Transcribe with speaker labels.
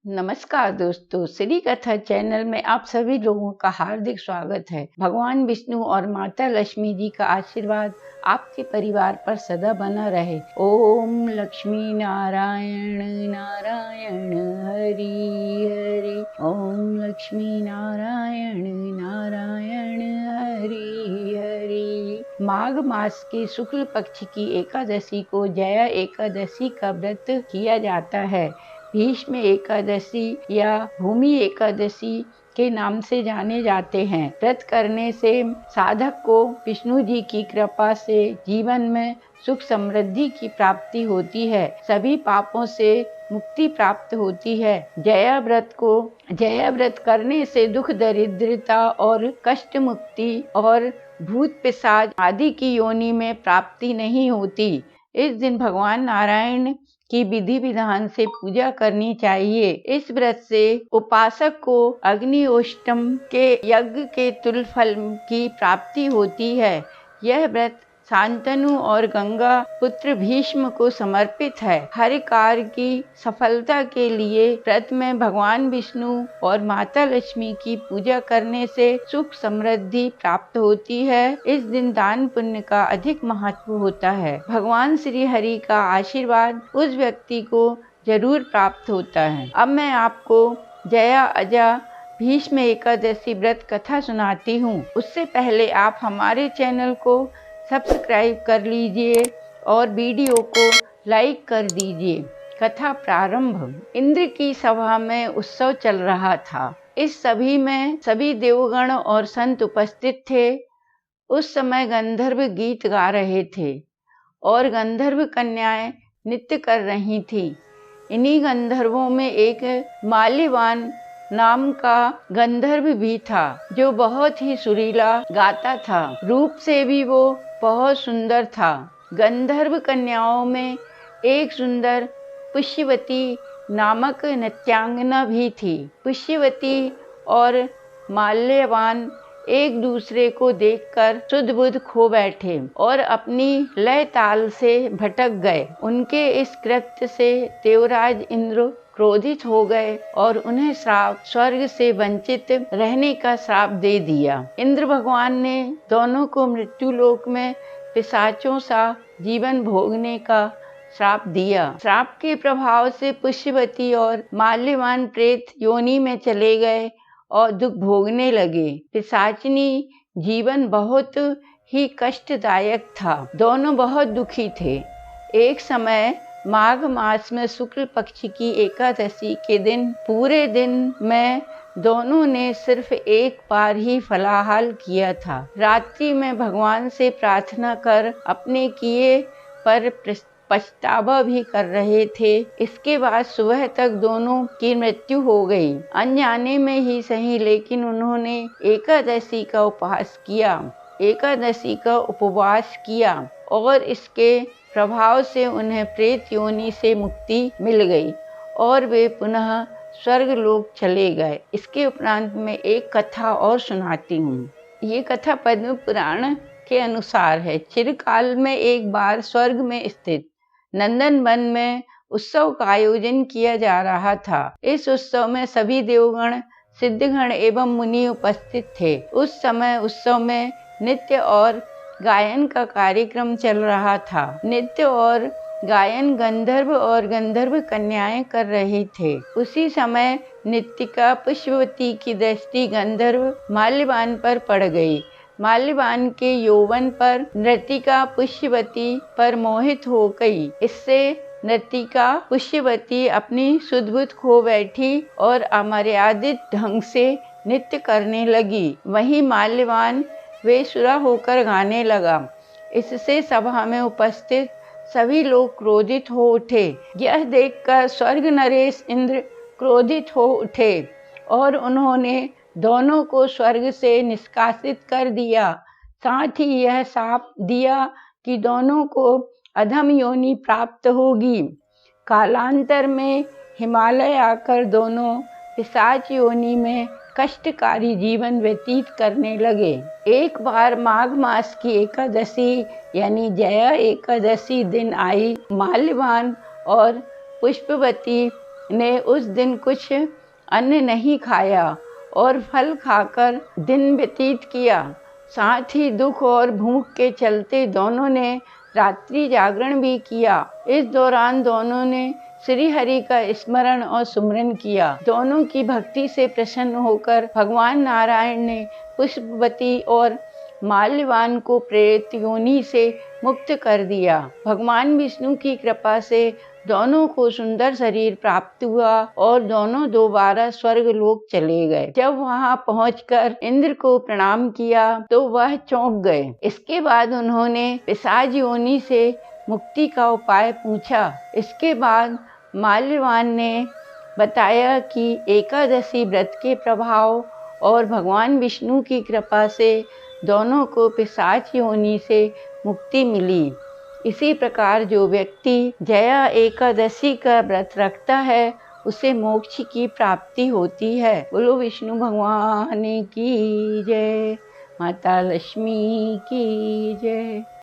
Speaker 1: नमस्कार दोस्तों, श्री कथा चैनल में आप सभी लोगों का हार्दिक स्वागत है। भगवान विष्णु और माता लक्ष्मी जी का आशीर्वाद आपके परिवार पर सदा बना रहे। ओम लक्ष्मी नारायण नारायण हरि हरि। ओम लक्ष्मी नारायण नारायण हरि हरि। माघ मास के शुक्ल पक्ष की एकादशी को जया एकादशी का व्रत किया जाता है। भीष्म एकादशी या भूमि एकादशी के नाम से जाने जाते हैं। व्रत करने से साधक को विष्णु जी की कृपा से जीवन में सुख समृद्धि की प्राप्ति होती है, सभी पापों से मुक्ति प्राप्त होती है। जया व्रत करने से दुख दरिद्रता और कष्ट मुक्ति और भूत पिशाच आदि की योनि में प्राप्ति नहीं होती। इस दिन भगवान नारायण की विधि विधान से पूजा करनी चाहिए। इस व्रत से उपासक को अग्निहोत्रम के यज्ञ के तुल्य फल की प्राप्ति होती है। यह व्रत शांतनु और गंगा पुत्र भीष्म को समर्पित है। हर कार्य की सफलता के लिए व्रत में भगवान विष्णु और माता लक्ष्मी की पूजा करने से सुख समृद्धि प्राप्त होती है। इस दिन दान पुण्य का अधिक महत्व होता है। भगवान श्री हरि का आशीर्वाद उस व्यक्ति को जरूर प्राप्त होता है। अब मैं आपको जया अजा भीष्म एकादशी व्रत कथा सुनाती हूँ। उससे पहले आप हमारे चैनल को सब्सक्राइब कर लीजिए और वीडियो को लाइक कर दीजिए। कथा प्रारंभ। इंद्र की सभा में उत्सव चल रहा था। इस सभी में सभी देवगण और संत उपस्थित थे। उस समय गंधर्व गीत गा रहे थे और गंधर्व कन्याएं नृत्य कर रही थीं। इन्हीं गंधर्वों में एक माल्यवान नाम का गंधर्व भी था, जो बहुत ही सुरीला गाता था। रूप से भी वो बहुत सुंदर था। गंधर्व कन्याओं में एक सुंदर पुष्यवती नामक नृत्यांगना भी थी। पुष्यवती और माल्यवान एक दूसरे को देखकर सुध बुध खो बैठे और अपनी लय ताल से भटक गए। उनके इस कृत्य से देवराज इंद्र क्रोधित हो गए और उन्हें स्वर्ग से वंचित रहने का श्राप दे दिया। इंद्र भगवान ने दोनों को मृत्युलोक में पिशाचों सा जीवन भोगने का श्राप दिया। श्राप के प्रभाव से पुष्यवती और माल्यवान प्रेत योनि में चले गए और दुख भोगने लगे। पिशाचिनी जीवन बहुत ही कष्टदायक था। दोनों बहुत दुखी थे। एक समय माघ मास में शुक्ल पक्ष की एकादशी के दिन पूरे दिन में दोनों ने सिर्फ एक बार ही फलाहार किया था। रात्रि में भगवान से प्रार्थना कर अपने किए पर पछतावा भी कर रहे थे। इसके बाद सुबह तक दोनों की मृत्यु हो गई। अनजाने में ही सही, लेकिन उन्होंने एकादशी का उपवास किया और इसके प्रभाव से उन्हें प्रेत योनि से मुक्ति मिल गई और वे पुनः स्वर्ग लोक चले गए। इसके उपरांत में एक कथा और सुनाती हूँ। ये कथा पद्म पुराण के अनुसार है। चिरकाल में एक बार स्वर्ग में स्थित नंदन वन में उत्सव का आयोजन किया जा रहा था। इस उत्सव में सभी देवगण, सिद्धगण एवं मुनि उपस्थित थे। उस समय उत्सव में नृत्य और गायन का कार्यक्रम चल रहा था। नृत्य और गायन गंधर्व और गंधर्व कन्याएं कर रहे थे। उसी समय नृत्यिका पुष्यवती की दृष्टि गंधर्व माल्यवान पर पड़ गई। माल्यवान के यौवन पर नृत्यिका पुष्यवती पर मोहित हो गई। इससे नृत्यिका पुष्यवती अपनी सुध बुध खो बैठी और अमर्यादित ढंग से नृत्य करने लगी। वहीं माल्यवान बेसुरा होकर गाने लगा। इससे सभा में उपस्थित सभी लोग क्रोधित हो उठे। यह देखकर स्वर्ग नरेश इंद्र क्रोधित हो उठे और उन्होंने दोनों को स्वर्ग से निष्कासित कर दिया। साथ ही यह शाप दिया कि दोनों को अधम योनि प्राप्त होगी। कालांतर में हिमालय आकर दोनों पिशाच योनि में कष्टकारी जीवन व्यतीत करने लगे। एक बार माघ मास की एकादशी यानी जया एकादशी दिन आई। माल्यवान और पुष्पवती ने उस दिन कुछ अन्न नहीं खाया और फल खाकर दिन व्यतीत किया। साथ ही दुख और भूख के चलते दोनों ने रात्रि जागरण भी किया। इस दौरान दोनों ने श्री हरि का स्मरण और सुमरन किया। दोनों की भक्ति से प्रसन्न होकर भगवान नारायण ने पुष्पवती और माल्यवान को प्रेत योनि से मुक्त कर दिया। भगवान विष्णु की कृपा से दोनों को सुंदर शरीर प्राप्त हुआ और दोनों दोबारा स्वर्ग लोक चले गए। जब वहां पहुंचकर इंद्र को प्रणाम किया तो वह चौंक गए। इसके बाद उन्होंने पिशाच योनि से मुक्ति का उपाय पूछा। इसके बाद माल्यवान ने बताया कि एकादशी व्रत के प्रभाव और भगवान विष्णु की कृपा से दोनों को पिशाच योनि से मुक्ति मिली। इसी प्रकार जो व्यक्ति जया एकादशी का व्रत रखता है उसे मोक्ष की प्राप्ति होती है। बोलो विष्णु भगवान की जय, माता लक्ष्मी की जय।